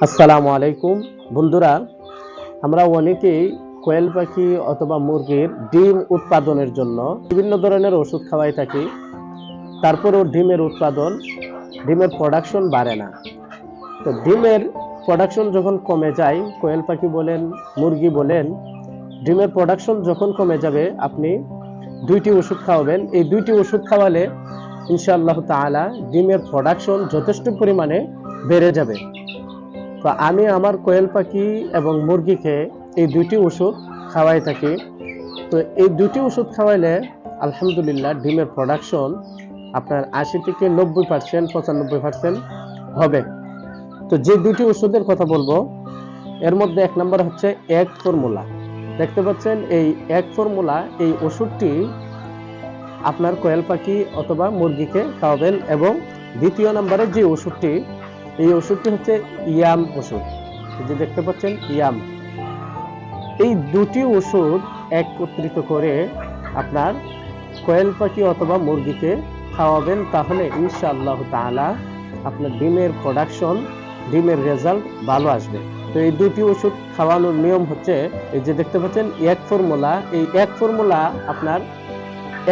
আসসালামু আলাইকুম বন্ধুরা, আমরা অনেকেই কোয়েল পাখি অথবা মুরগির ডিম উৎপাদনের জন্য বিভিন্ন ধরনের ওষুধ খাওয়াই থাকি। তারপরেও ডিমের প্রোডাকশন বাড়ে না। তো ডিমের প্রোডাকশন যখন কমে যায়, কোয়েল পাখি বলেন, মুরগি বলেন, ডিমের প্রোডাকশন যখন কমে যাবে, আপনি দুইটি ওষুধ খাওয়াবেন। এই দুইটি ওষুধ খাওয়ালে ইনশাআল্লাহ তাআলা ডিমের প্রোডাকশন যথেষ্ট পরিমাণে বেড়ে যাবে। তো আমি আমার কোয়েল পাখি এবং মুরগিকে এই দুইটি ওষুধ খাওয়াই থাকি। তো এই দুইটি ওষুধ খাওয়াইলে আলহামদুলিল্লাহ ডিমের প্রোডাকশন আপনার 80 থেকে 90%, 95% হবে। তো যে দুইটি ওষুধের কথা বলবো, এর মধ্যে এক নম্বর হচ্ছে এক ফর্মুলা। দেখতে পাচ্ছেন এই এক ফর্মুলা, এই ওষুধটি আপনার কোয়েল পাখি অথবা মুরগিকে খাওয়াবেন। এবং দ্বিতীয় নম্বরে যে ওষুধটি, এই ওষুধটি হচ্ছে ইয়াম ওষুধ। যে দেখতে পাচ্ছেন ইয়াম, এই দুটি ওষুধ একত্রিত করে আপনার কোয়েল পাখি অথবা মুরগিকে খাওয়াবেন, তাহলে ইনশাআল্লাহ তাআলা আপনার ডিমের প্রোডাকশন, ডিমের রেজাল্ট ভালো আসবে। তো এই দুটি ওষুধ খাওয়ানোর নিয়ম হচ্ছে, এই যে দেখতে পাচ্ছেন এক ফর্মুলা, এই এক ফর্মুলা আপনার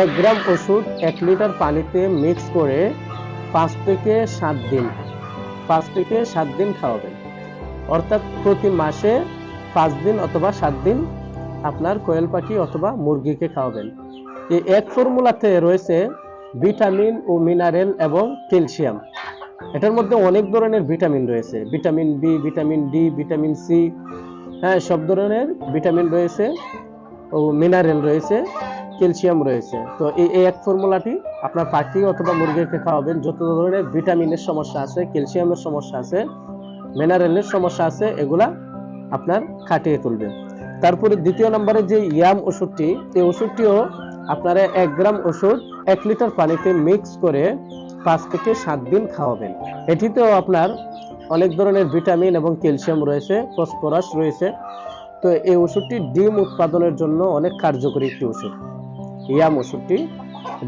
1 গ্রাম ওষুধ 1 লিটার পানিতে মিক্স করে 5 থেকে 7 দিন খাওয়াবেন। অর্থাৎ প্রতি মাসে 5 দিন অথবা 7 দিন আপনার কোয়েল পাখি অথবা মুরগিকে খাওয়াবেন। এই এক ফর্মুলাতে রয়েছে ভিটামিন ও মিনারেল এবং ক্যালসিয়াম। এটার মধ্যে অনেক ধরনের ভিটামিন রয়েছে, vitamin B, vitamin D, vitamin C, সব ধরনের ভিটামিন রয়েছে ও মিনারেল রয়েছে, ক্যালসিয়াম রয়েছে। তো এই এক ফর্মুলাটি আপনার পাখি অথবা মুরগিকে খাওয়াবেন। যত ধরনের ভিটামিনের সমস্যা আছে, ক্যালসিয়ামের সমস্যা আছে, মিনারেলের সমস্যা আছে, এগুলা আপনার কাটিয়ে তুলবে। তারপরে দ্বিতীয় নম্বরে যে ইয়াম ওষুধটি, এই ওষুধটিও আপনারা 1 গ্রাম ওষুধ 1 লিটার পানিতে মিক্স করে 5 থেকে 7 দিন খাওয়াবেন। এটিতেও আপনার অনেক ধরনের ভিটামিন এবং ক্যালসিয়াম রয়েছে, ফসফরাস রয়েছে। তো এই ওষুধটি ডিম উৎপাদনের জন্য অনেক কার্যকরী একটি ওষুধ। ইয়াম ওষুধটি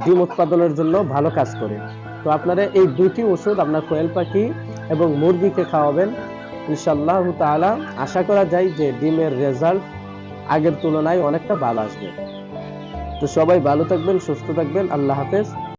ডিম উৎপাদনের জন্য ভালো কাজ করে। তো আপনারা এই দুইটি ওষুধ আপনার কোয়েল পাখি এবং মুরগিকে খাওয়াবেন। ইনশাআল্লাহ তাআলা আশা করা যায় যে ডিমের রেজাল্ট আগের তুলনায় অনেকটা ভালো আসবে। তো সবাই ভালো থাকবেন, সুস্থ থাকবেন। আল্লাহ হাফেজ।